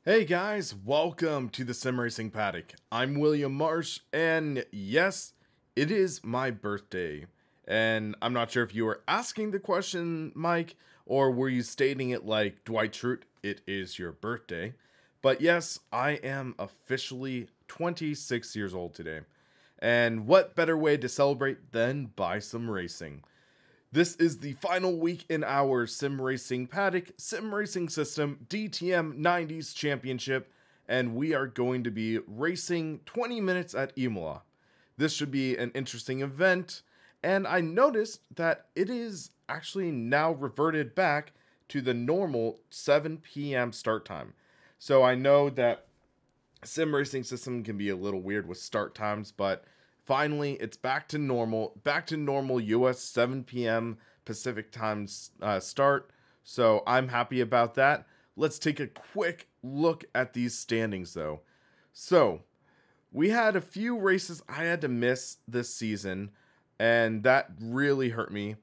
Hey guys, welcome to the Sim Racing Paddock. I'm William Marsh, and yes, it is my birthday. And I'm not sure if you were asking the question, Mike, or were you stating it like Dwight Schrute, it is your birthday. But yes, I am officially 26 years old today. And what better way to celebrate than by some racing? This is the final week in our Sim Racing Paddock Sim Racing System DTM 90's Championship, and we are going to be racing 20 minutes at Imola. This should be an interesting event, and I noticed that it is actually now reverted back to the normal 7 p.m. start time. So I know that Sim Racing System can be a little weird with start times, but finally it's back to normal US 7 p.m. Pacific time start. So I'm happy about that. Let's take a quick look at these standings though. So we had a few races I had to miss this season, and that really hurt me.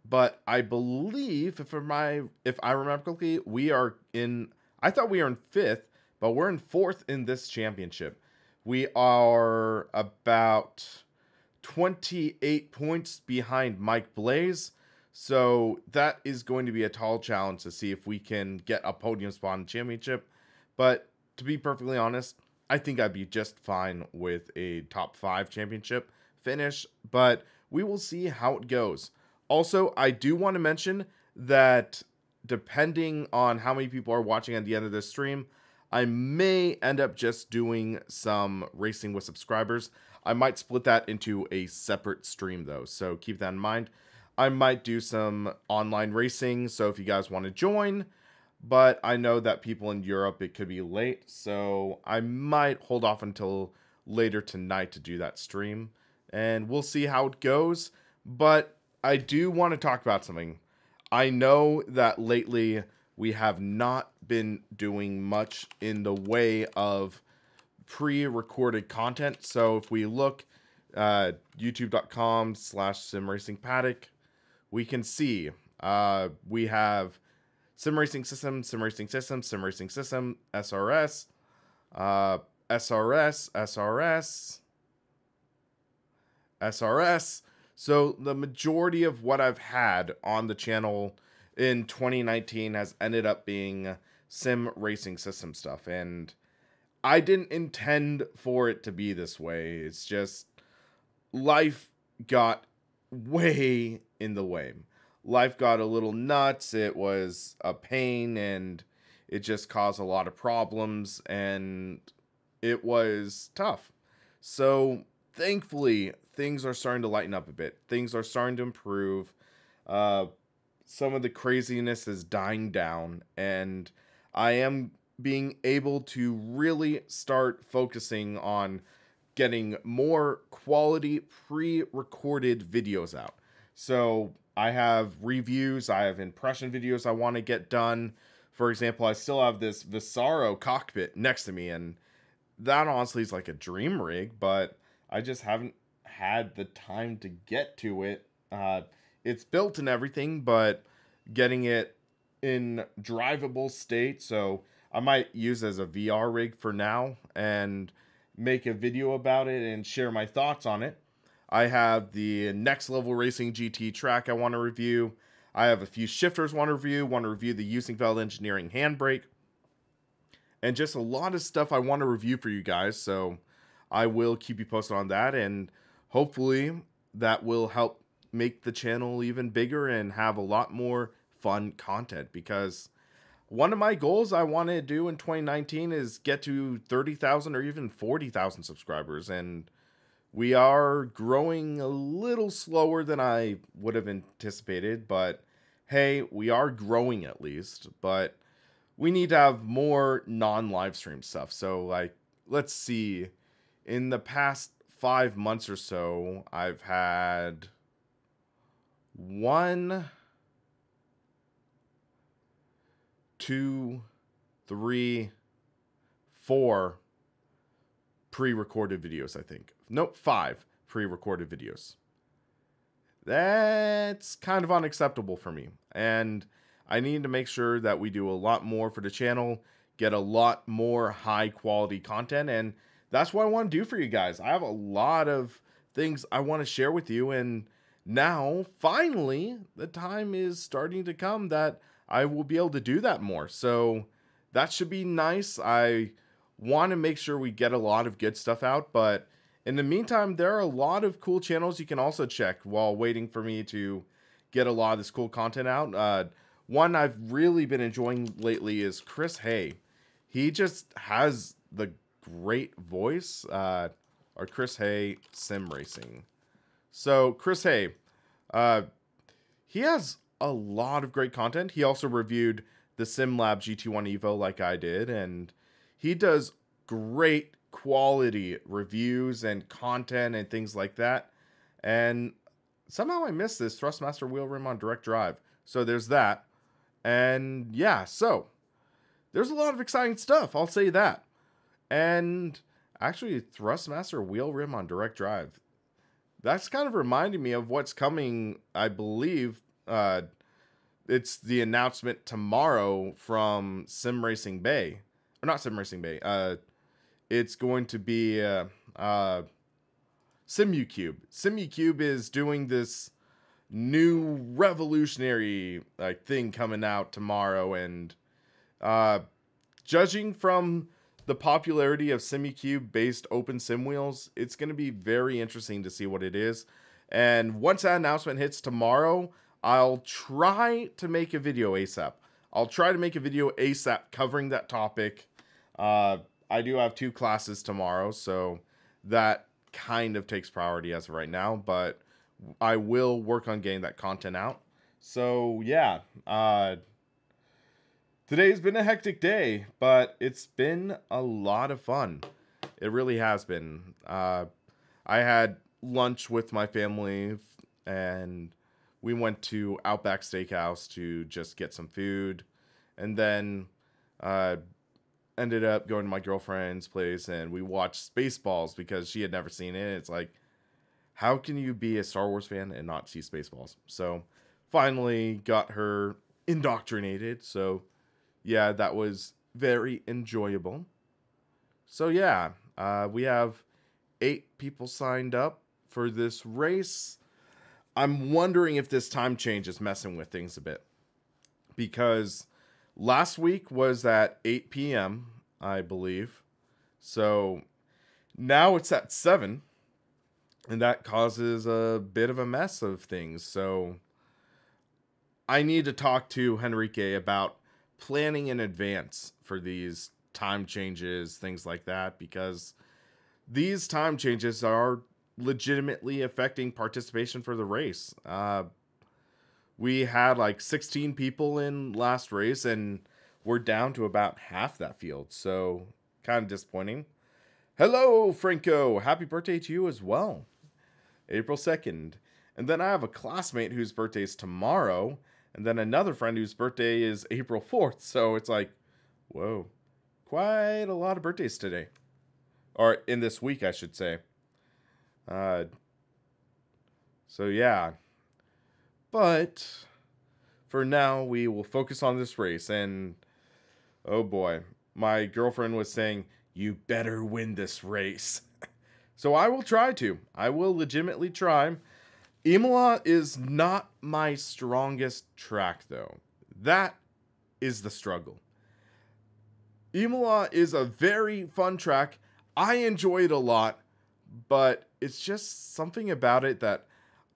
But I believe if I remember correctly, I thought we are in fifth, but we're in fourth in this championship. We are about 28 points behind Mike Blaze. So that is going to be a tall challenge to see if we can get a podium spot in the championship. But to be perfectly honest, I think I'd be just fine with a top 5 championship finish. But we will see how it goes. Also, I do want to mention that depending on how many people are watching at the end of this stream, I may end up just doing some racing with subscribers. I might split that into a separate stream though, so keep that in mind. I might do some online racing, so if you guys want to join, but I know that people in Europe, it could be late, so I might hold off until later tonight to do that stream, and we'll see how it goes. But I do want to talk about something. I know that lately we have not been doing much in the way of pre-recorded content. So if we look youtube.com/SimRacingPaddock, we can see we have Sim Racing System, Sim Racing System, Sim Racing System, SRS, SRS. So the majority of what I've had on the channel in 2019 has ended up being Sim Racing System stuff, and I didn't intend for it to be this way. It's just life got way in the way. Life got a little nuts. It was a pain, and it just caused a lot of problems, and it was tough. So thankfully, things are starting to lighten up a bit. Things are starting to improve. Some of the craziness is dying down, and I am being able to really start focusing on getting more quality pre-recorded videos out. So I have reviews, I have impression videos I want to get done. For example, I still have this Visaro cockpit next to me, and that honestly is like a dream rig, but I just haven't had the time to get to it. It's built and everything, but getting it in drivable state, so I might use as a VR rig for now and make a video about it and share my thoughts on it. I have the Next Level Racing GT track I want to review. I have a few shifters I want to review the Heusinkveld Engineering Handbrake, and just a lot of stuff I want to review for you guys, so I will keep you posted on that, and hopefully that will help make the channel even bigger and have a lot more fun content, because one of my goals I want to do in 2019 is get to 30,000 or even 40,000 subscribers, and we are growing a little slower than I would have anticipated, but hey, we are growing at least. But we need to have more non-live stream stuff. So like, let's see, in the past 5 months or so, I've had 1, 2, 3, 4 pre-recorded videos, I think. Nope, 5 pre-recorded videos. That's kind of unacceptable for me, and I need to make sure that we do a lot more for the channel, get a lot more high quality content, and that's what I want to do for you guys. I have a lot of things I want to share with you, and now finally the time is starting to come that I will be able to do that more. So that should be nice. I want to make sure we get a lot of good stuff out, but in the meantime, there are a lot of cool channels you can also check while waiting for me to get a lot of this cool content out. One I've really been enjoying lately is Chris Hay. He just has the great voice, or Chris Hay Sim Racing. So Chris Hay, he has a lot of great content. He also reviewed the SimLab GT1 Evo like I did, and he does great quality reviews and content and things like that. And somehow I missed this Thrustmaster wheel rim on direct drive. So there's that. And yeah, so there's a lot of exciting stuff, I'll say that. And actually, Thrustmaster wheel rim on direct drive, that's kind of reminding me of what's coming. I believe it's the announcement tomorrow from SimRacingBay. Or not SimRacingBay. It's going to be SimuCube. SimuCube is doing this new revolutionary thing coming out tomorrow, and judging from the popularity of SimuCube based open sim wheels, it's going to be very interesting to see what it is. And once that announcement hits tomorrow, I'll try to make a video ASAP. I'll try to make a video ASAP covering that topic. I do have 2 classes tomorrow, so that kind of takes priority as of right now, but I will work on getting that content out. So yeah, today's been a hectic day, but it's been a lot of fun. It really has been. I had lunch with my family, and we went to Outback Steakhouse to just get some food, and then ended up going to my girlfriend's place, and we watched Spaceballs because she had never seen it. It's like, how can you be a Star Wars fan and not see Spaceballs? So finally got her indoctrinated. So yeah, that was very enjoyable. So yeah, we have 8 people signed up for this race. I'm wondering if this time change is messing with things a bit, because last week was at 8 p.m., I believe. So now it's at 7, and that causes a bit of a mess of things. So I need to talk to Henrique about planning in advance for these time changes, things like that, because these time changes are legitimately affecting participation for the race. We had like 16 people in last race, and we're down to about half that field. So kind of disappointing. Hello, Franco. Happy birthday to you as well. April 2nd. And then I have a classmate whose birthday is tomorrow, and then another friend whose birthday is April 4th. So it's like, whoa, quite a lot of birthdays today. Or in this week, I should say. So yeah. But for now, we will focus on this race. And oh boy, my girlfriend was saying, you better win this race. So I will try to. I will legitimately try. Imola is not my strongest track, though. That is the struggle. Imola is a very fun track. I enjoy it a lot, but it's just something about it that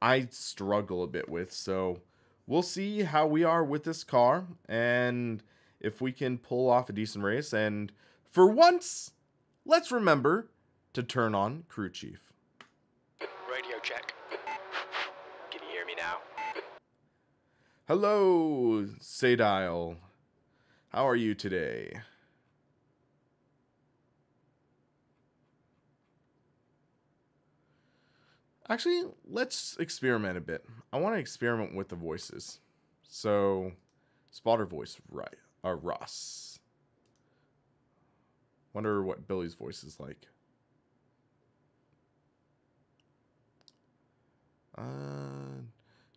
I struggle a bit with. So we'll see how we are with this car, and if we can pull off a decent race. And for once, let's remember to turn on Crew Chief. Radio check. Can you hear me now? Hello, Sadile. How are you today? Actually, let's experiment a bit. I want to experiment with the voices. So, spotter voice, right? Ross. Wonder what Billy's voice is like.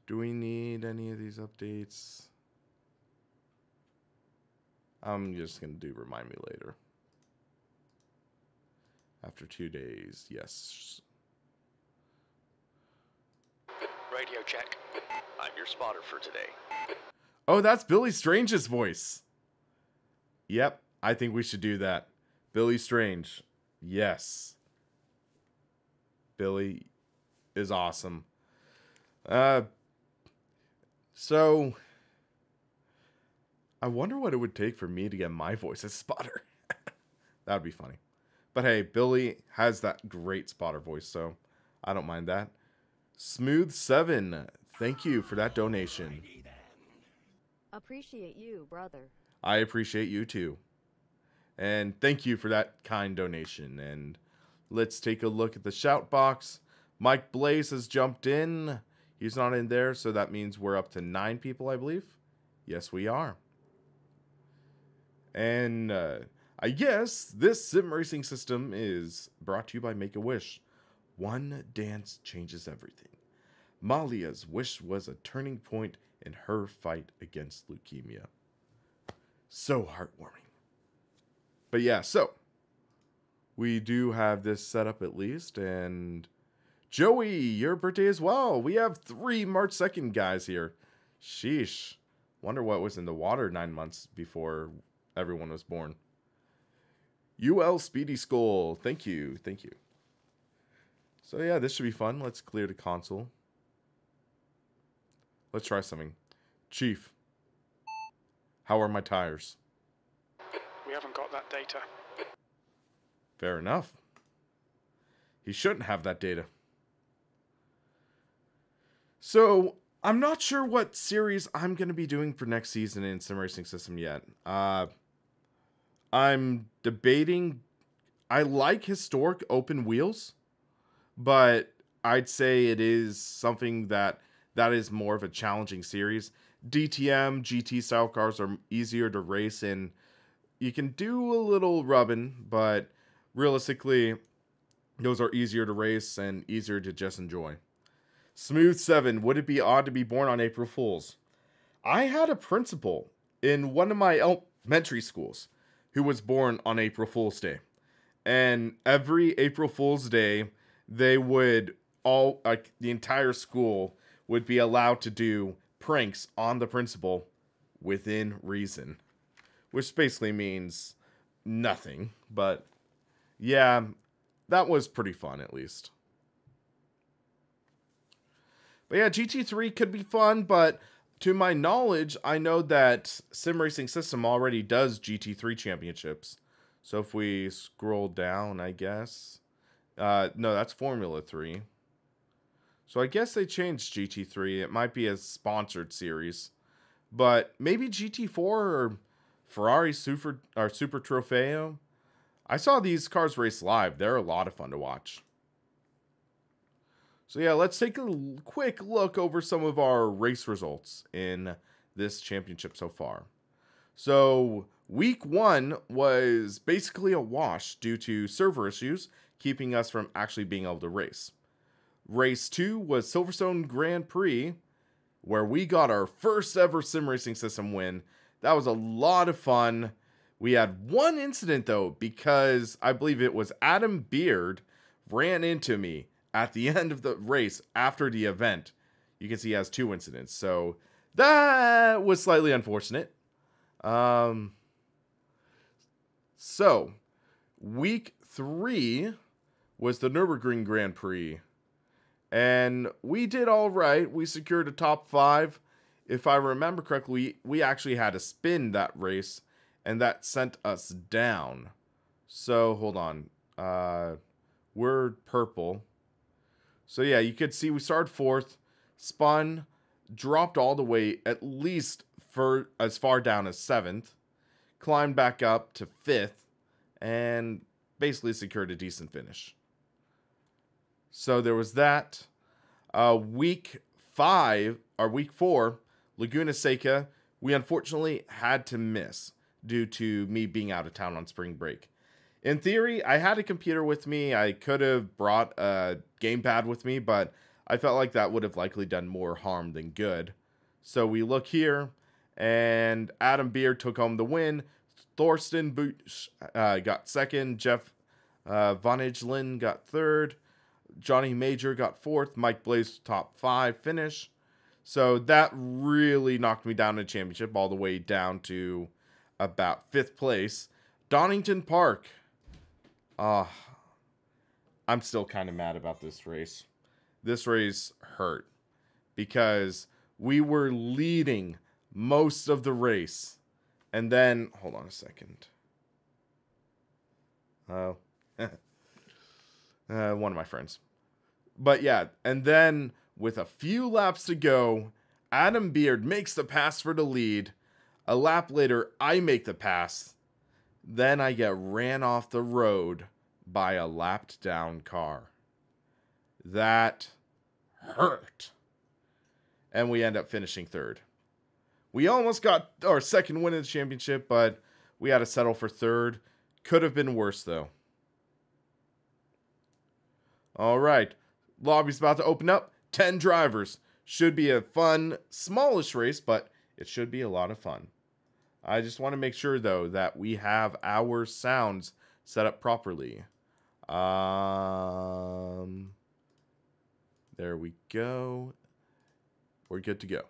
Do we need any of these updates? I'm just going to do remind me later. After 2 days, yes. Radio check. I'm your spotter for today. Oh, that's Billy Strange's voice. Yep, I think we should do that. Billy Strange. Yes. Billy is awesome. So I wonder what it would take for me to get my voice as spotter. That would be funny. But hey, Billy has that great spotter voice, so I don't mind that. Smooth7, thank you for that donation. Appreciate you, brother. I appreciate you too. And thank you for that kind donation. And let's take a look at the shout box. Mike Blaze has jumped in. He's not in there, so that means we're up to 9 people, I believe. Yes, we are. And I guess this sim racing system is brought to you by Make-A-Wish. One dance changes everything. Malia's wish was a turning point in her fight against leukemia. So heartwarming. But yeah, so we do have this set up at least. And Joey, your birthday as well. We have 3 March 2nd guys here. Sheesh. Wonder what was in the water 9 months before everyone was born. UL Speedy Skull. Thank you. Thank you. So yeah, this should be fun. Let's clear the console. Let's try something. Chief, how are my tires? We haven't got that data. Fair enough. He shouldn't have that data. So, I'm not sure what series I'm going to be doing for next season in Sim Racing System yet. I'm debating. I like historic open wheels, but I'd say it is something that is more of a challenging series. DTM, GT style cars are easier to race and you can do a little rubbing, but realistically, those are easier to race and easier to just enjoy. Smooth7, would it be odd to be born on April Fool's? I had a principal in one of my elementary schools who was born on April Fool's Day. And every April Fool's Day, they would all, like the entire school would be allowed to do pranks on the principal within reason. Which basically means nothing. But yeah, that was pretty fun at least. But yeah, GT3 could be fun, but to my knowledge, I know that Sim Racing System already does GT3 championships. So if we scroll down, I guess. No, that's Formula 3. So I guess they changed GT3. It might be a sponsored series. But maybe GT4 or Ferrari Super Trofeo. I saw these cars race live. They're a lot of fun to watch. So yeah, let's take a quick look over some of our race results in this championship so far. So week 1 was basically a wash due to server issues, keeping us from actually being able to race. Race 2 was Silverstone Grand Prix, where we got our first ever sim racing system win. That was a lot of fun. We had one incident though, because I believe it was Adam Beard ran into me at the end of the race after the event. You can see he has 2 incidents. So that was slightly unfortunate. So week 3 was the Nürburgring Grand Prix. And we did all right. We secured a top 5. If I remember correctly, we actually had to spin that race, and that sent us down. So, hold on. We're purple. So, yeah, you could see we started 4th, spun, dropped all the way at least for as far down as 7th, climbed back up to 5th, and basically secured a decent finish. So there was that. Week 4, Laguna Seca, we unfortunately had to miss due to me being out of town on spring break. In theory, I had a computer with me. I could have brought a gamepad with me, but I felt like that would have likely done more harm than good. So we look here, and Adam Beard took home the win Thorsten Busch got second. Jeff Vonage got third. Johnny Major got fourth. Mike Blaze top 5 finish. So that really knocked me down in the championship all the way down to about 5th place. Donington Park. I'm still kind of mad about this race. This race hurt because we were leading most of the race. And then, hold on a second. Oh, one of my friends. But yeah, and then with a few laps to go, Adam Beard makes the pass for the lead. A lap later, I make the pass. Then I get ran off the road by a lapped down car. That hurt. And we end up finishing 3rd. We almost got our 2nd win in the championship, but we had to settle for 3rd. Could have been worse, though. All right. Lobby's about to open up. 10 drivers. Should be a fun, smallish race, but it should be a lot of fun. I just want to make sure, though, that we have our sounds set up properly. There we go. We're good to go.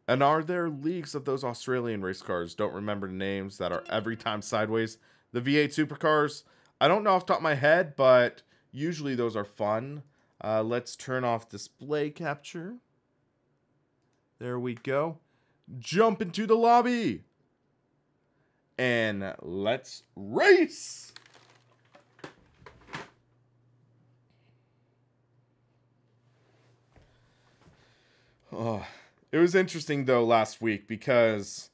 And are there leagues of those Australian race cars? Don't remember the names that are every time sideways. The V8 supercars. I don't know off the top of my head, but usually those are fun. Let's turn off display capture. There we go. Jump into the lobby. And let's race. Oh, it was interesting though last week because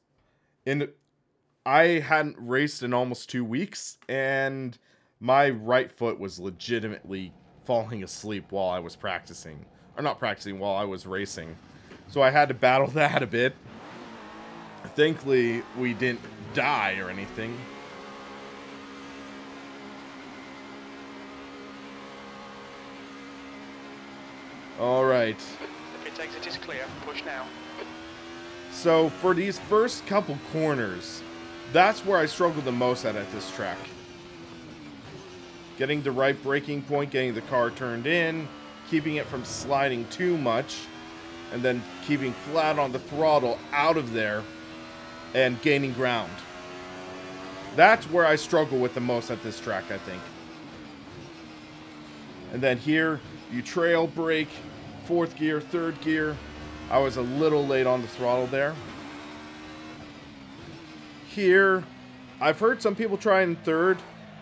I hadn't raced in almost 2 weeks and my right foot was legitimately falling asleep while I was practicing. Or not practicing, while I was racing. So I had to battle that a bit. Thankfully, we didn't die or anything. Alright. Pit exit is clear. Push now. So, for these first couple corners, that's where I struggled the most at this track. Getting the right braking point, getting the car turned in, keeping it from sliding too much, and then keeping flat on the throttle out of there, and gaining ground. That's where I struggle with the most at this track, I think. And then here, you trail brake, 4th gear, 3rd gear. I was a little late on the throttle there. Here, I've heard some people try in 3rd.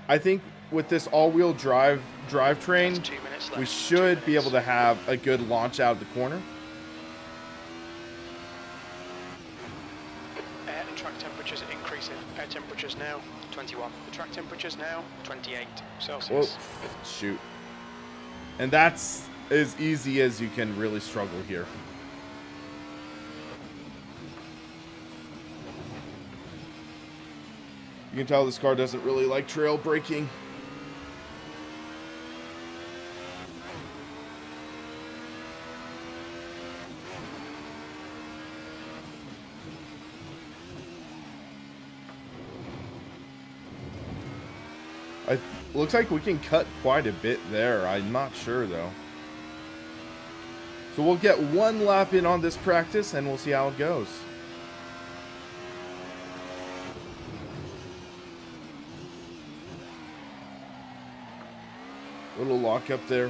I think with this all-wheel drivetrain, we should be able to have a good launch out of the corner. Air and track temperatures are increasing. Air temperatures now 21. The track temperatures now 28 Celsius. Whoa, shoot. And that's as easy as you can really struggle here. You can tell this car doesn't really like trail braking. Looks like we can cut quite a bit there. I'm not sure, though. So we'll get 1 lap in on this practice, and we'll see how it goes. Little lock up there.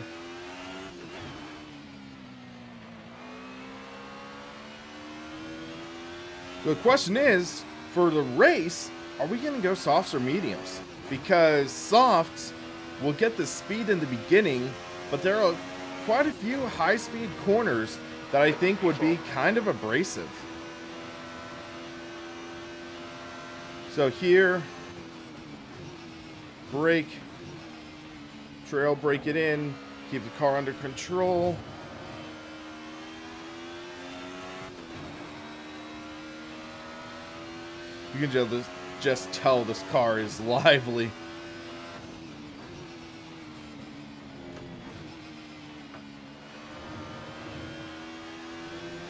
So the question is, for the race, are we going to go softs or mediums? Because softs will get the speed in the beginning, but there are quite a few high-speed corners that I think would be kind of abrasive. So here, brake, trail brake it in, keep the car under control. You can just tell this car is lively.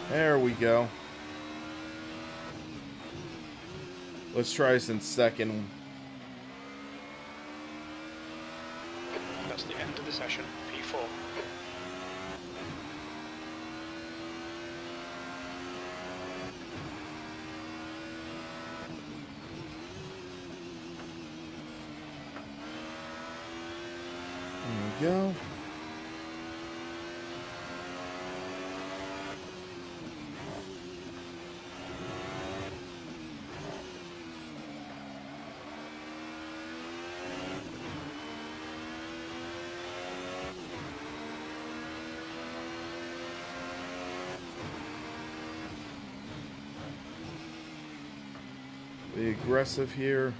There we go. Let's try this in second. That's the end of the session, P4. There we go. Be aggressive here.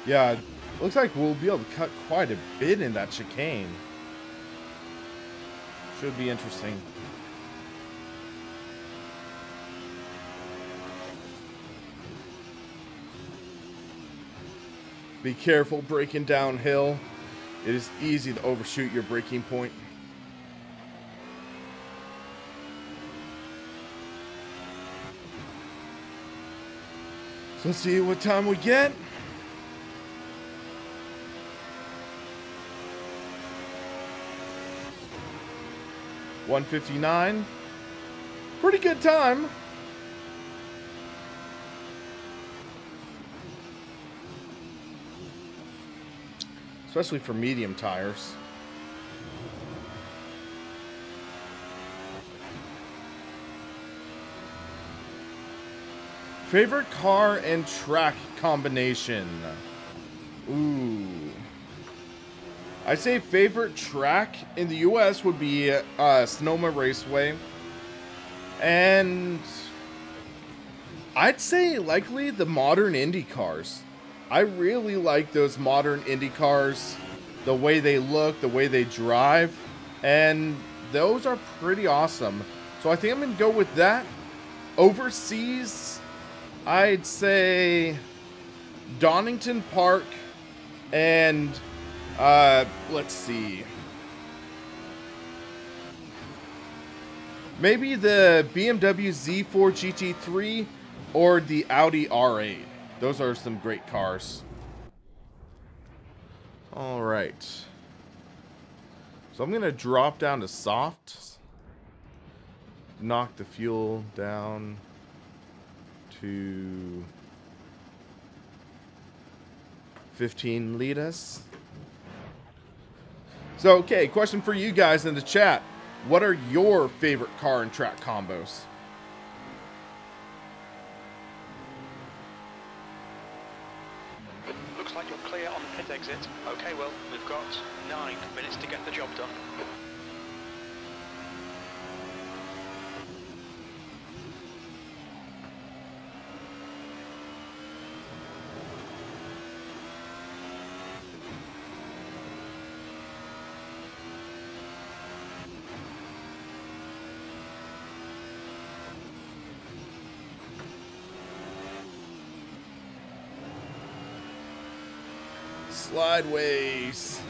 Yeah, looks like we'll be able to cut quite a bit in that chicane. Should be interesting. Be careful braking downhill. It is easy to overshoot your braking point. So let's see what time we get. $1:59. Pretty good time. Especially for medium tires. Favorite car and track combination? Ooh. I'd say favorite track in the US would be Sonoma Raceway. And I'd say likely the modern Indy cars. I really like those modern Indy cars. The way they look, the way they drive. And those are pretty awesome. So I think I'm going to go with that. Overseas, I'd say Donington Park and let's see, maybe the BMW Z4 GT3 or the Audi R8. Those are some great cars. All right, so I'm gonna drop down to soft, knock the fuel down to 15 liters. So, okay, question for you guys in the chat. What are your favorite car and track combos? Looks like you're clear on the pit exit. Okay, well, we've got 9 minutes to get the job done. Slideways.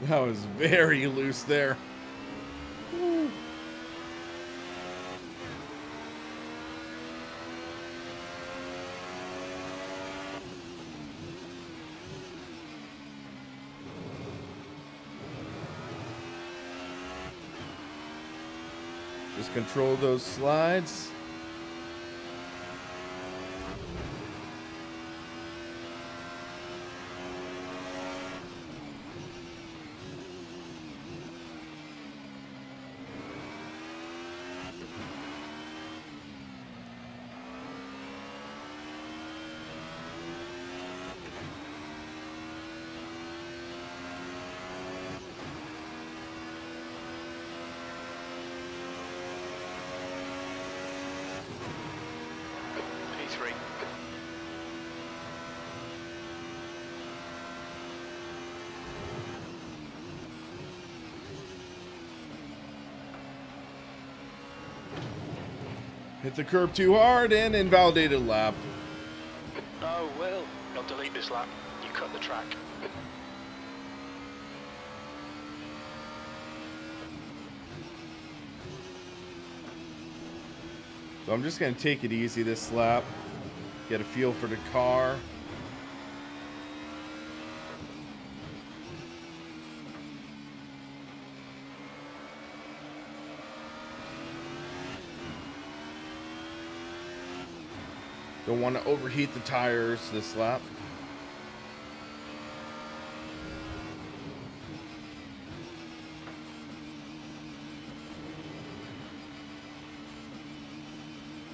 That was very loose there. Woo. Just control those slides. Hit the curb too hard and invalidated lap. No, Will. You'll delete this lap. You cut the track. So I'm just going to take it easy this lap. Get a feel for the car. Don't want to overheat the tires this lap.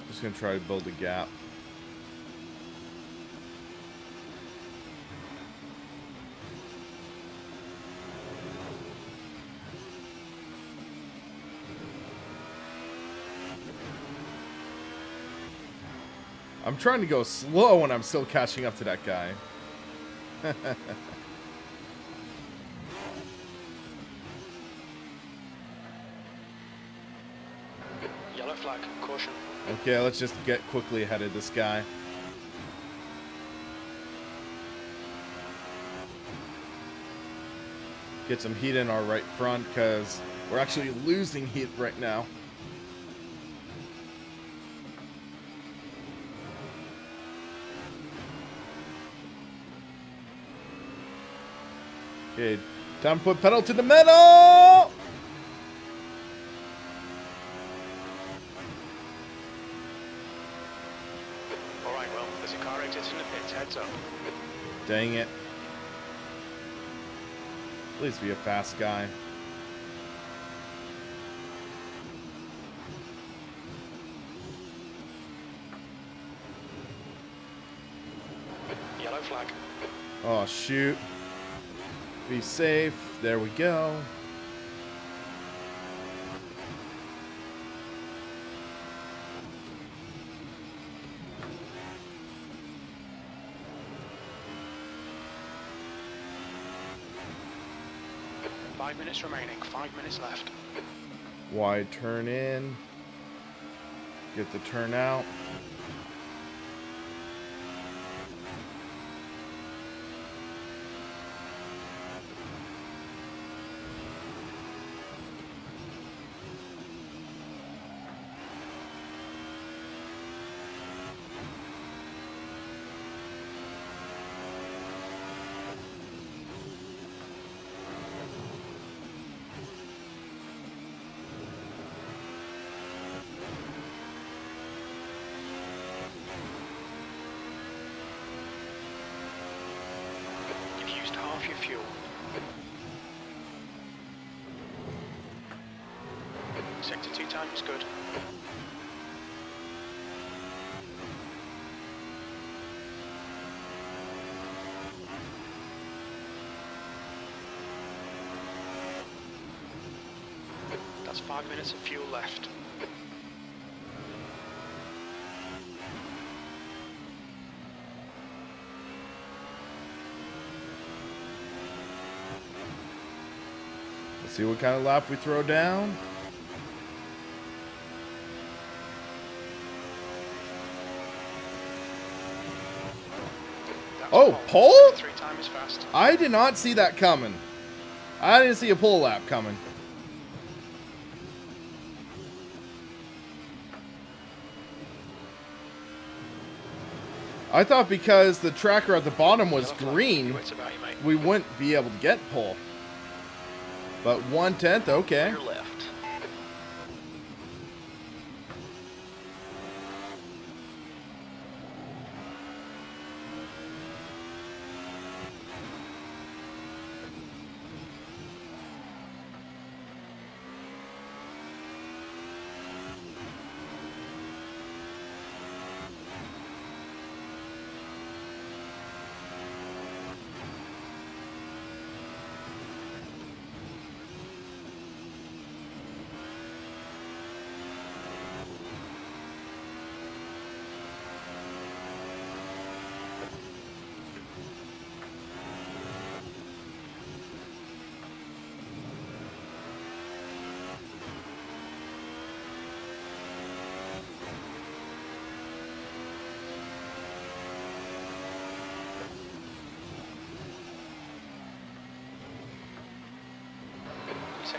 Just going to try to build a gap. I'm trying to go slow when I'm still catching up to that guy. Yellow flag, caution. Okay, let's just get quickly ahead of this guy. Get some heat in our right front because we're actually losing heat right now. Okay, time to put pedal to the metal! Alright, well, there's a car exit in the pits, heads up. Dang it. Please be a fast guy. Yellow flag. Oh, shoot. Be safe. There we go. Five minutes remaining, 5 minutes left. Wide turn in. Get the turn out. Half your fuel. Sector 2 time is good. That's 5 minutes of fuel left. See what kind of lap we throw down. Oh, pole? 3 time is fast. I did not see that coming. I didn't see a pole lap coming. I thought because the tracker at the bottom was green, we wouldn't be able to get pole. But 1/10, okay. Clear left.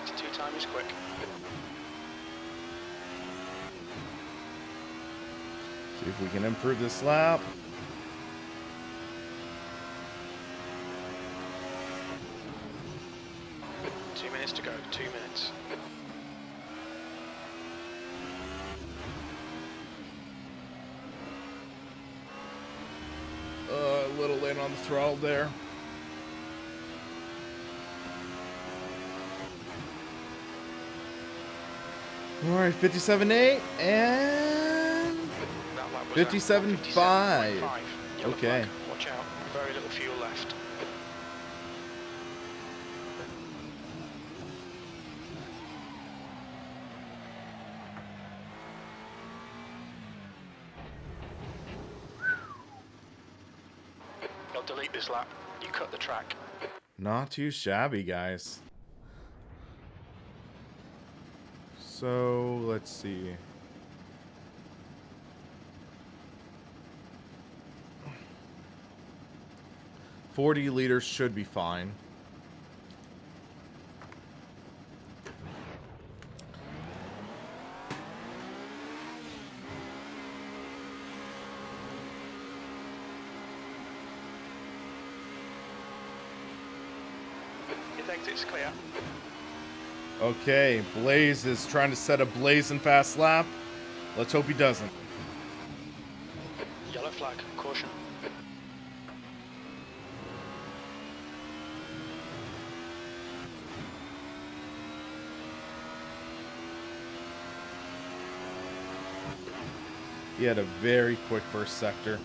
92 time is quick. See if we can improve this lap. To go, 2 minutes. A little late on the throttle there. Alright, 57.8 and 57.5. Okay. Watch out, very little fuel left. Delete this lap. You cut the track. Not too shabby, guys. So, let's see. $40 liters should be fine. Exit's clear. Okay, Blaze is trying to set a blazing fast lap. Let's hope he doesn't. Yellow flag, caution. He had a very quick first sector.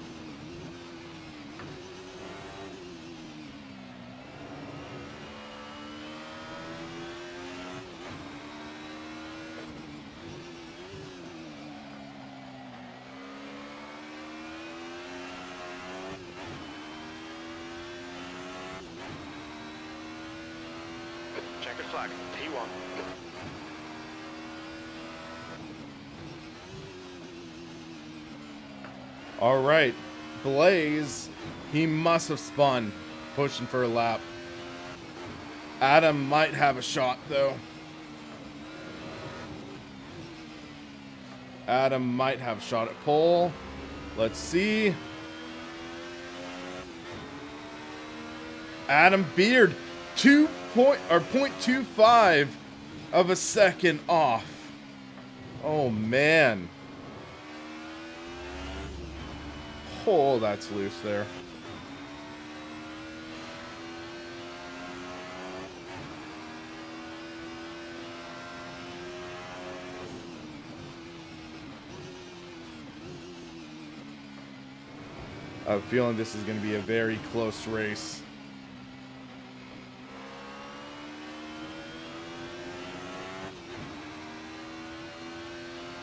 Checkered flag, P1. All right, Blaze, he must have spun, pushing for a lap. Adam might have a shot, though. Adam might have a shot at pole. Let's see. Adam Beard, 0.25 of a second off. Oh, man. Oh, that's loose there. I have a feeling this is going to be a very close race.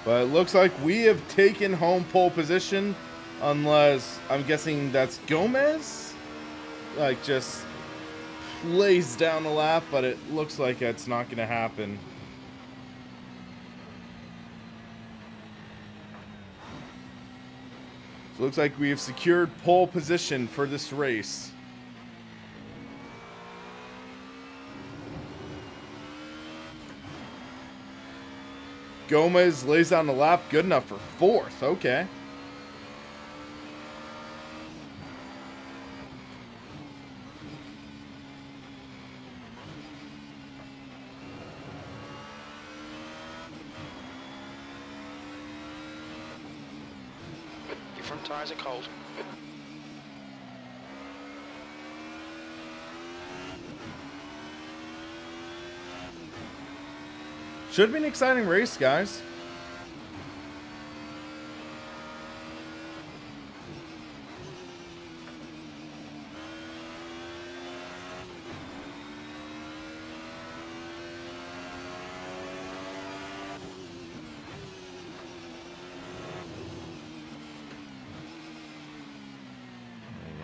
But it looks like we have taken home pole position. Unless, I'm guessing that's Gomez? Like, just lays down the lap, but it looks like it's not going to happen. So it looks like we have secured pole position for this race. Gomez lays down the lap, good enough for fourth. Okay. Front tyres are cold. Should be an exciting race, guys.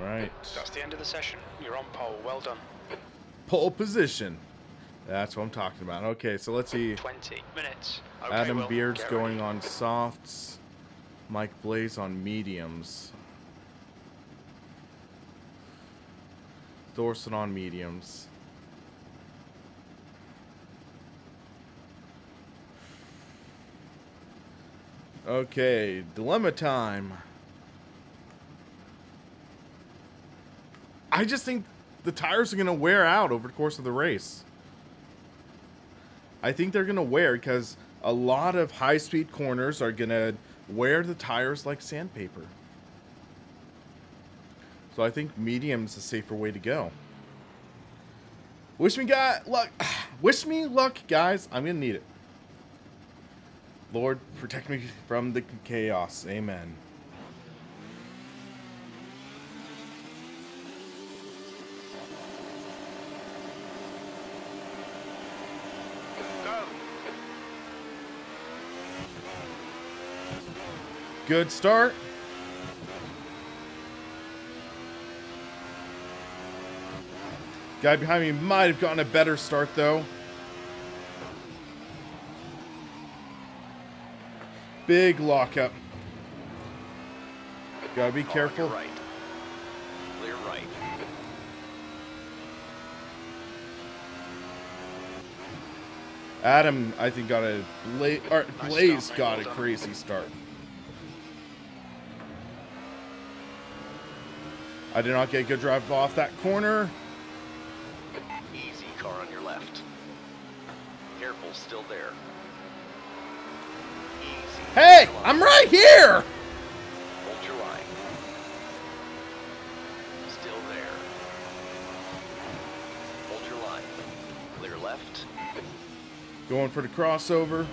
Right. That's the end of the session. You're on pole. Well done. Pole position. That's what I'm talking about. Okay, so let's see. 20 minutes. Okay, Adam Will, Beard's get going ready. on softs. Mike Blaze on mediums. Thorson on mediums. Okay, dilemma time. I just think the tires are going to wear out over the course of the race. I think they're going to wear because a lot of high-speed corners are going to wear the tires like sandpaper. So I think medium's a safer way to go. Wish me luck. Wish me luck, guys. I'm going to need it. Lord, protect me from the chaos. Amen. Go. Good start. Guy behind me might have gotten a better start, though. Big lockup. Gotta be careful. Right. Clear right. Adam, I think, got a Blaze got a crazy start. I did not get a good drive off that corner. Easy car on your left. Careful, still there. Easy. Hey, I'm right here. Hold your line. Still there. Hold your line. Clear left. Going for the crossover.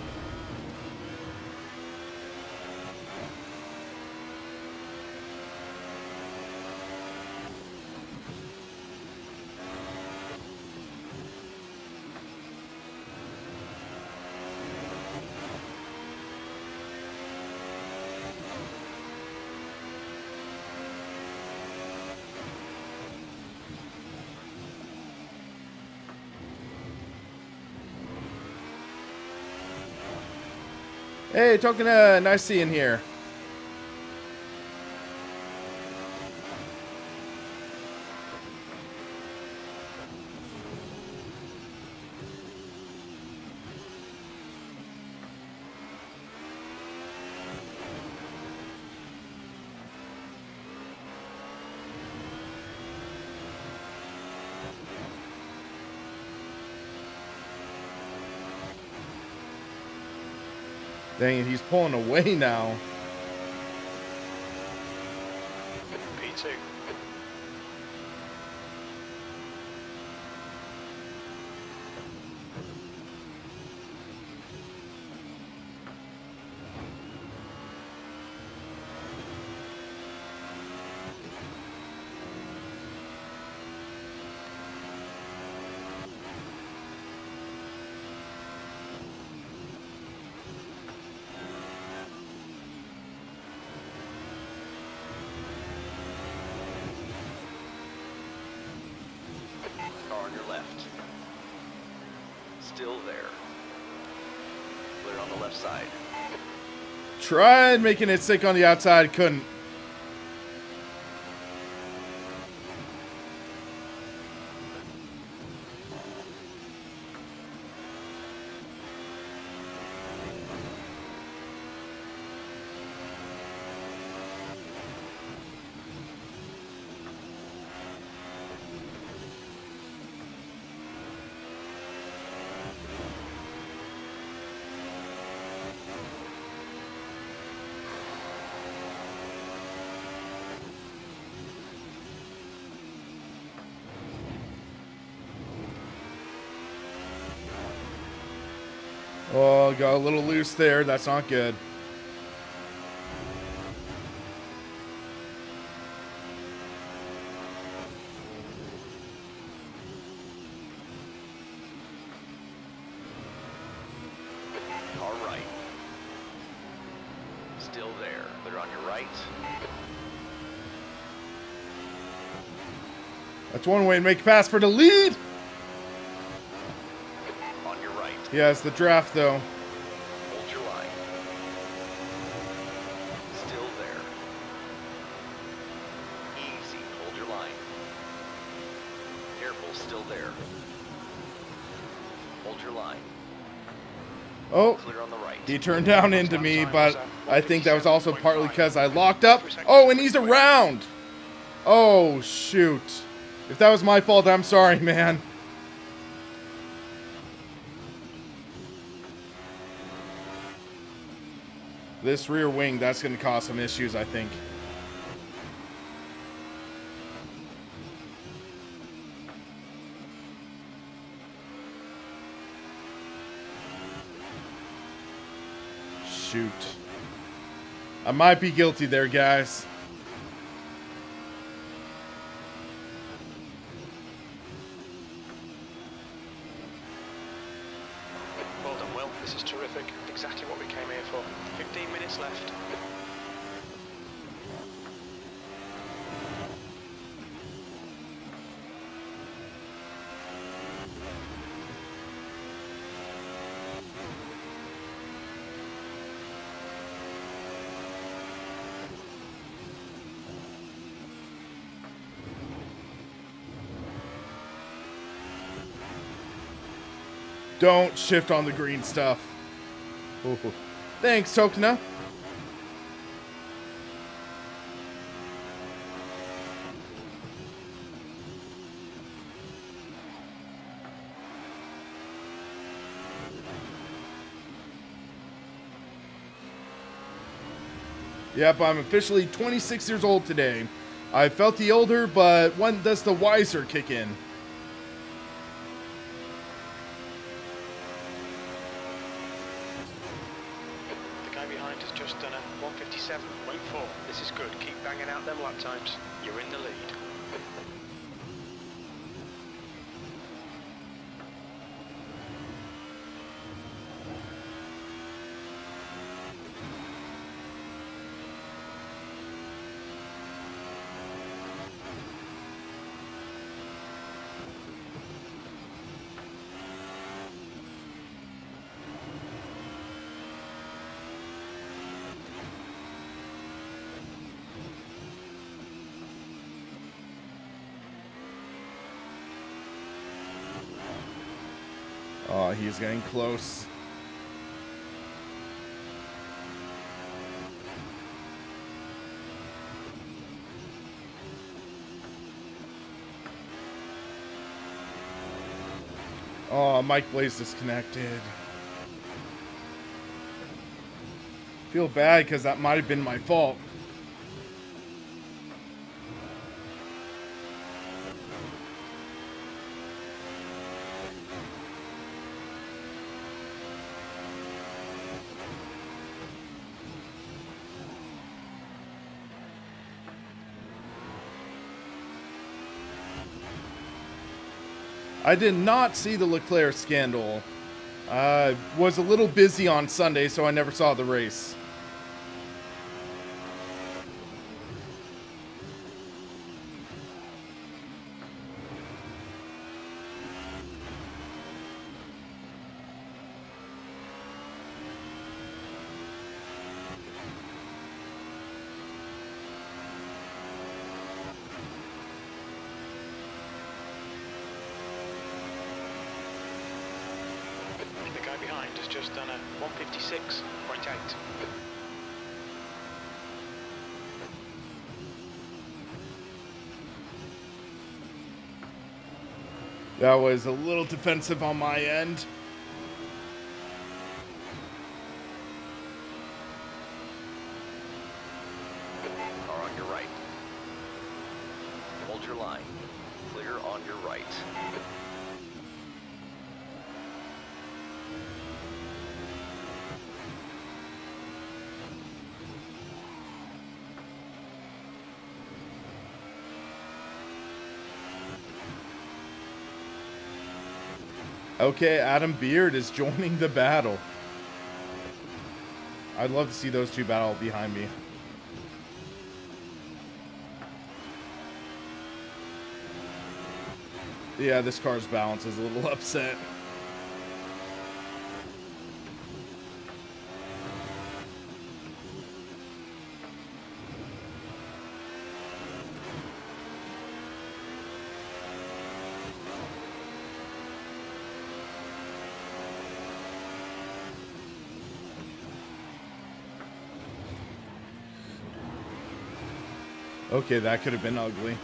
Hey, talking to nice seeing here. Dang it, he's pulling away now. P2. Car on your left. Still there. Clear on the left side. Tried making it sick on the outside, couldn't. Oh, got a little loose there. That's not good. Car right. Still there. Clear on your right. That's one way to make a pass for the lead. On your right. Yeah, it's the draft, though. Hold your line. Still there. Easy. Hold your line. Careful. Still there. Hold your line. Oh, Clear on the right. he turned down into me, but I think that was also partly because I locked up. Oh, and he's around. Oh, shoot. If that was my fault, I'm sorry, man. This rear wing, that's going to cause some issues, I think. Shoot. I might be guilty there, guys. Well done, Will. This is terrific. Exactly what we came here for. 15 minutes left. Don't shift on the green stuff. Ooh. Thanks, Tokena. Yep, I'm officially 26 years old today. I felt the older, but when does the wiser kick in? Behind has just done a 157.4. This is good. Keep banging out them lap times. You're in the lead. Oh, he's getting close. Oh, Mike Blaze disconnected. Feel bad because that might have been my fault. I did not see the Leclerc scandal. Was a little busy on Sunday, so I never saw the race. The guy behind has just done a 156.8. That was a little defensive on my end. Car on your right. Hold your line. Clear on your right. Okay, Adam Beard is joining the battle. I'd love to see those two battle behind me. Yeah, this car's balance is a little upset. Okay, that could have been ugly.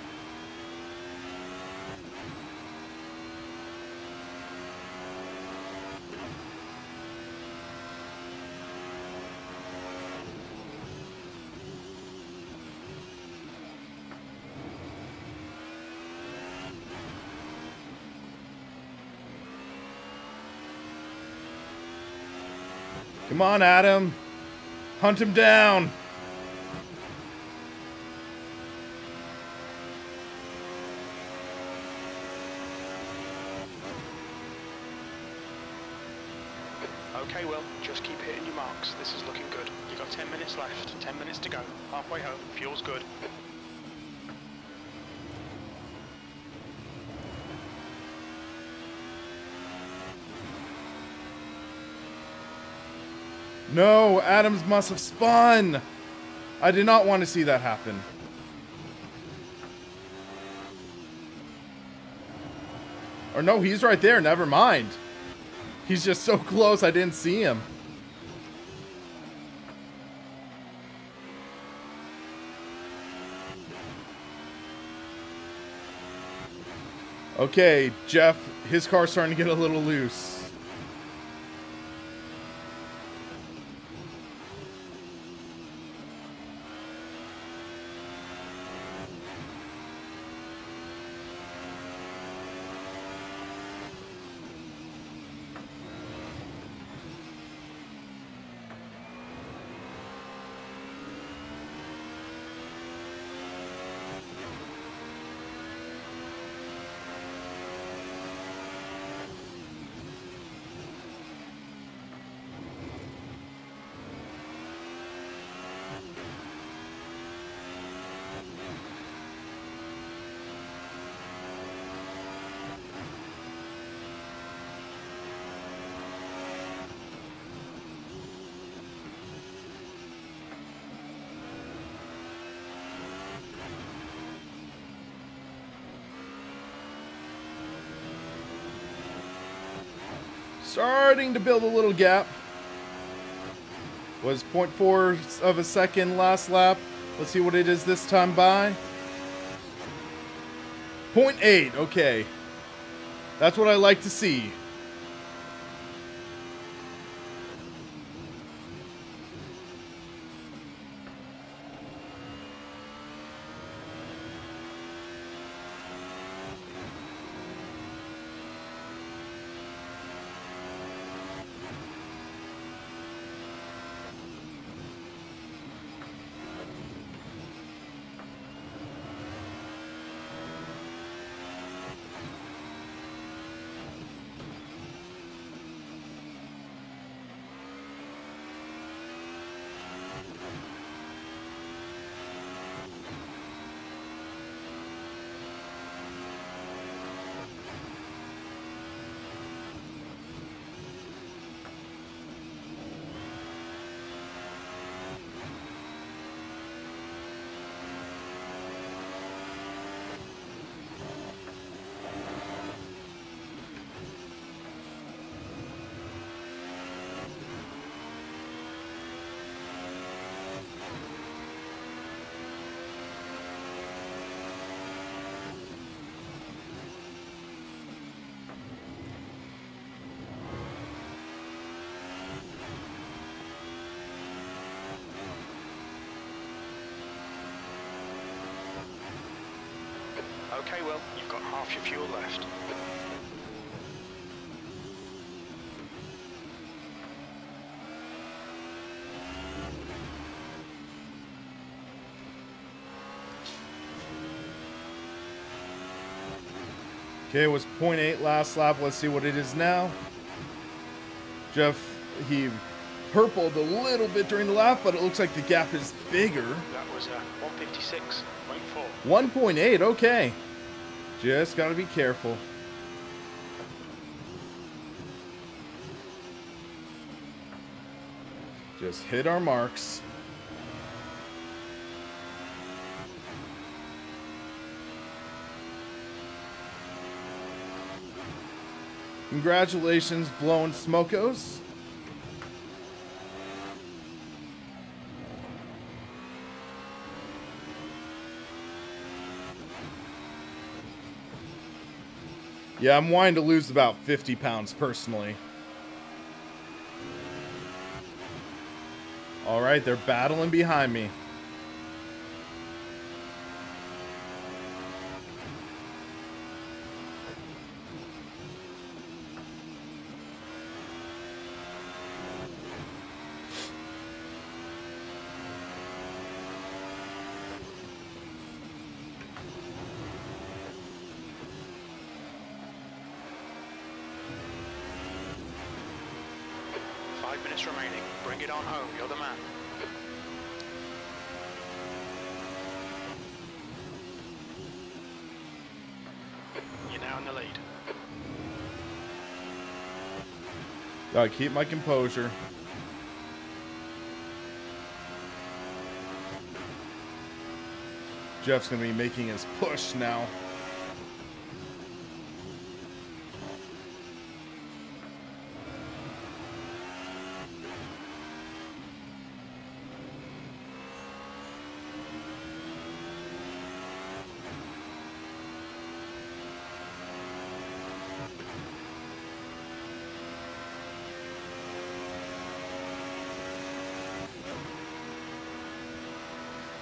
Come on, Adam. Hunt him down. Okay, Will, just keep hitting your marks. This is looking good. You've got 10 minutes left, 10 minutes to go. Halfway home, fuel's good. No, Adams must have spun. I did not want to see that happen. Or no, he's right there. Never mind. He's just so close I didn't see him. Okay, Jeff, his car's starting to get a little loose. Starting to build a little gap. Was 0.4 of a second last lap. Let's see what it is this time by. 0.8, okay. That's what I like to see. Okay, Will, you've got half your fuel left. Okay, it was 0.8 last lap. Let's see what it is now. Jeff, he purpled a little bit during the lap, but it looks like the gap is bigger. That was 156.4. 1.8, okay. Just gotta be careful. Just hit our marks. Congratulations, Blowin' Smokos. Yeah, I'm wanting to lose about 50 pounds personally. Alright, they're battling behind me. Minutes remaining. Bring it on home. You're the man. You're now in the lead. Gotta keep my composure. Jeff's gonna be making his push now.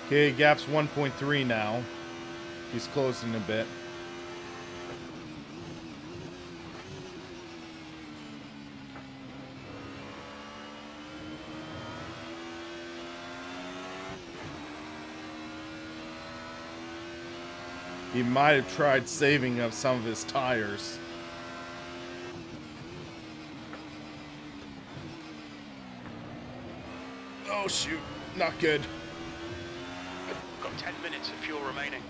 Okay, gap's 1.3 now. He's closing a bit. He might have tried saving up some of his tires. Oh shoot, not good. Got 10 minutes of fuel remaining.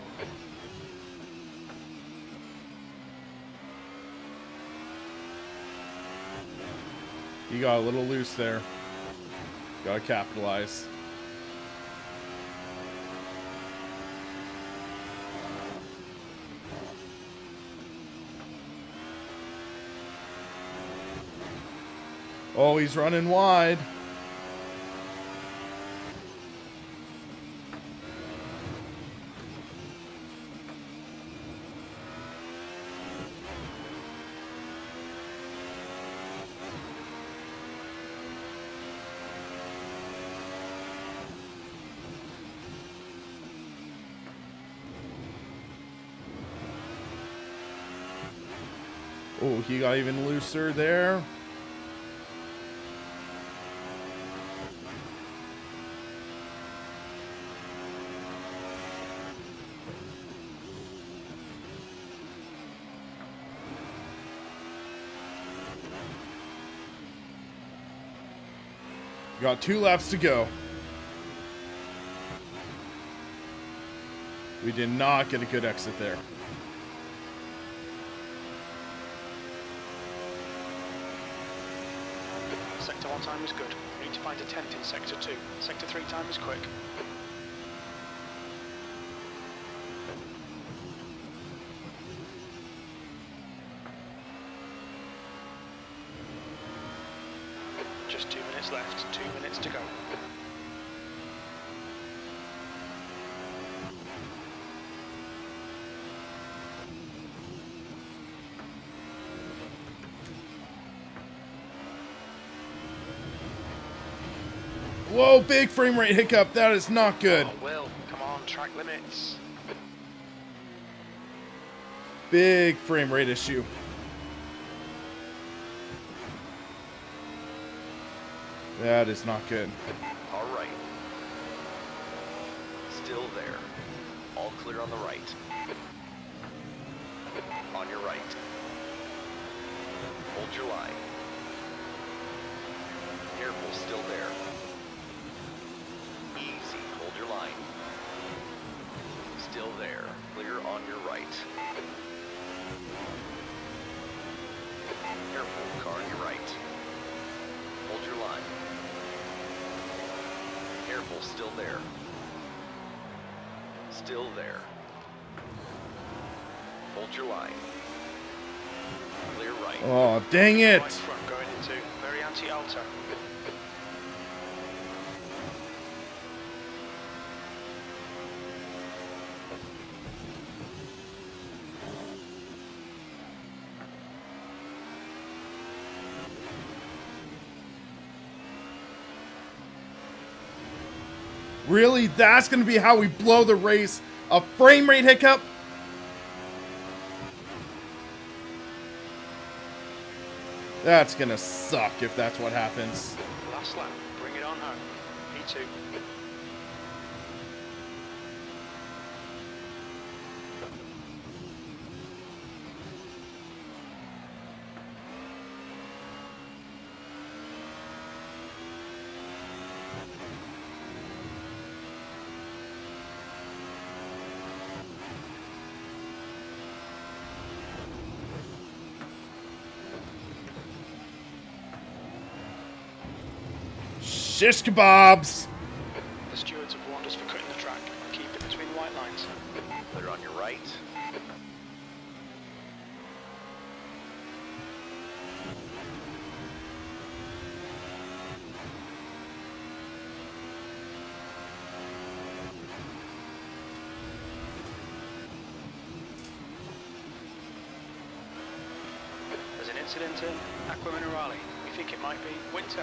You got a little loose there. Gotta capitalize. Oh, he's running wide. Oh, he got even looser there. Got 2 laps to go. We did not get a good exit there. Sector 1 time is good. We need to find a 10th in Sector 2. Sector 3 time is quick. Just 2 minutes left. 2 minutes to go. Whoa, big frame rate hiccup. That is not good. Oh, Will, come on, track limits. Big frame rate issue. That is not good. All right. Still there. All clear on the right. On your right. Hold your line. Careful, still there. Easy, hold your line. Still there. Clear on your right. Careful, car on your right. Hold your line. Careful, still there. Still there. Hold your line. Clear right. Oh, dang it. Right front going into very anti-alto. Really? That's going to be how we blow the race? A frame rate hiccup? That's going to suck if that's what happens. Last lap, bring it on home. P2. Shish kebabs! The stewards have warned us for cutting the track. Keep it between the white lines. Clear on your right. There's an incident in Aqua Minerale. We think it might be winter.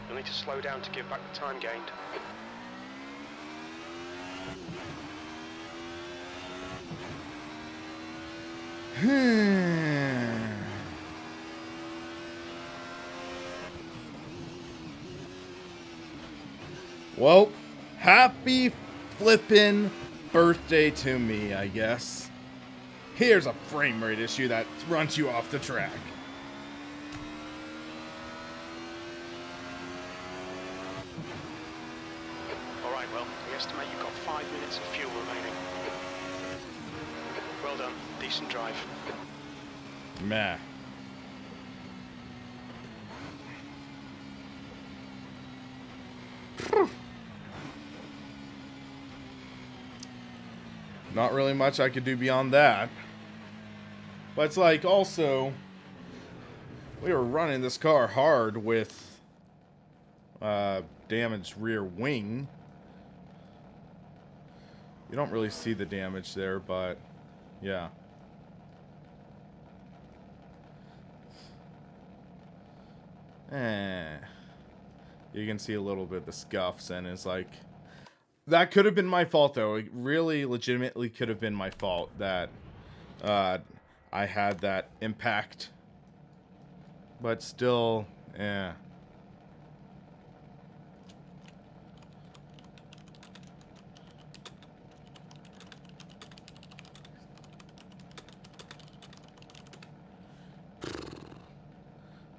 You'll need to slow down to give back the time gained. Well, happy flippin' birthday to me, I guess. Here's a frame rate issue that runs you off the track. Alright, well, we estimate you've got 5 minutes of fuel remaining. Well done. Decent drive. Meh. Not really much I could do beyond that. But it's like, also, we were running this car hard with damaged rear wing. You don't really see the damage there, but yeah. You can see a little bit of the scuffs, and it's like, that could have been my fault, though. It really legitimately could have been my fault that I had that impact. But still, yeah.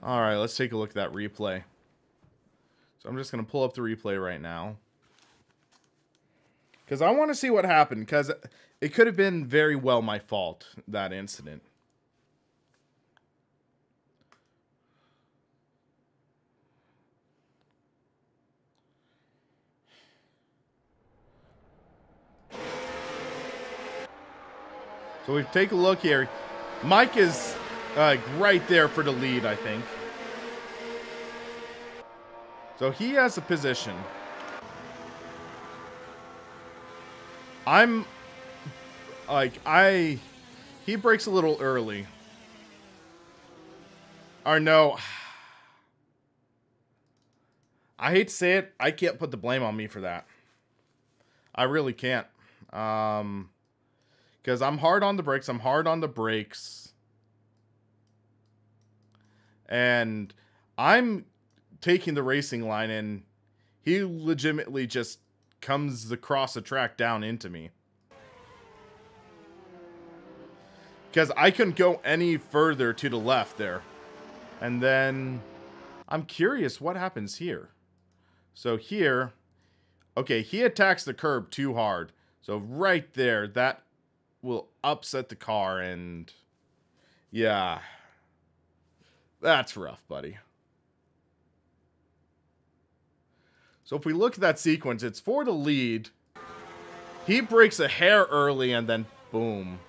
Alright, let's take a look at that replay. So I'm just going to pull up the replay right now. Because I want to see what happened. Because it could have been very well my fault, that incident. So we take a look here. Mike is right there for the lead, I think. So he has a position. I'm like, he breaks a little early. Or no. I hate to say it, I can't put the blame on me for that. I really can't. Because I'm hard on the brakes, I'm hard on the brakes. And I'm taking the racing line, and he legitimately just comes across the track down into me. Because I couldn't go any further to the left there. And then I'm curious what happens here. So here, okay, he attacks the curb too hard. So right there, that will upset the car, and yeah, that's rough, buddy. So if we look at that sequence, it's for the lead. He breaks a hair early, and then boom.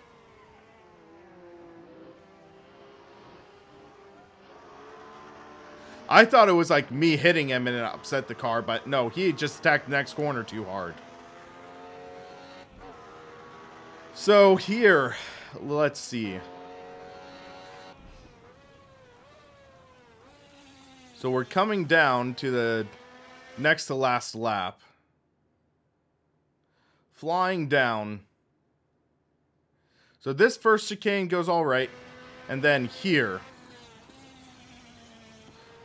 I thought it was like me hitting him and it upset the car, but no, he just attacked the next corner too hard. So here, let's see. So we're coming down to the next to last lap. Flying down. So this first chicane goes all right. And then here.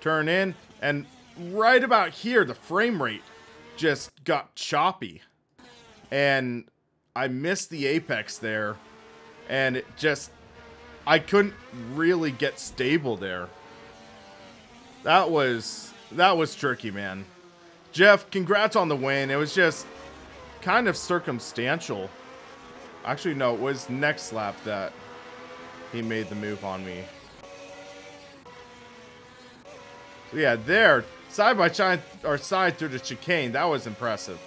Turn in. And right about here, the frame rate just got choppy. And I missed the apex there. And it just... I couldn't really get stable there. That was tricky, man. Jeff, congrats on the win. It was just kind of circumstantial. Actually, no, it was next lap that he made the move on me. So yeah, there, side by side, or side through the chicane, that was impressive.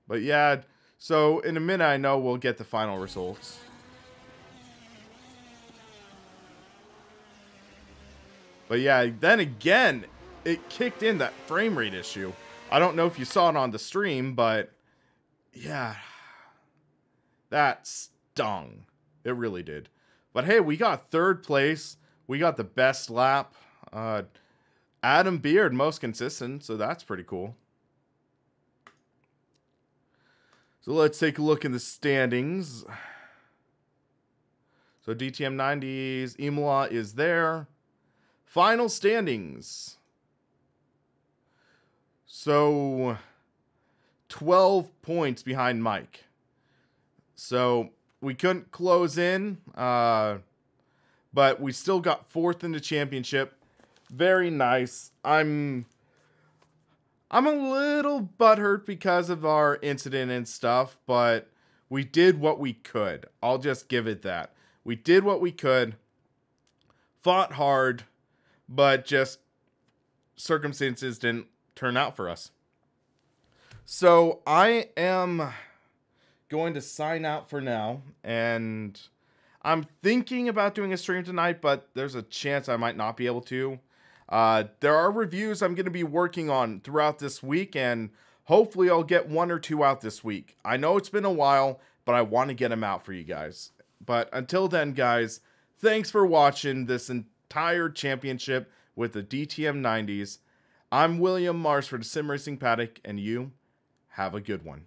But yeah, so in a minute I know we'll get the final results. But yeah, then again, it kicked in that frame rate issue. I don't know if you saw it on the stream, but yeah, that stung. It really did. But hey, we got third place. We got the best lap. Adam Beard, most consistent, so that's pretty cool. So let's take a look in the standings. So DTM 90's, Imola is there. Final standings. So 12 points behind Mike. So we couldn't close in, but we still got fourth in the championship. Very nice. I'm a little butthurt because of our incident and stuff, but we did what we could. I'll just give it that. We did what we could. Fought hard, but just circumstances didn't turn out for us. So I am going to sign out for now, and I'm thinking about doing a stream tonight, but there's a chance I might not be able to. There are reviews I'm going to be working on throughout this week, and hopefully I'll get one or two out this week. I know it's been a while, but I want to get them out for you guys. But until then, guys, thanks for watching this entire championship with the DTM 90's. I'm William Mars for the Sim Racing Paddock, and you have a good one.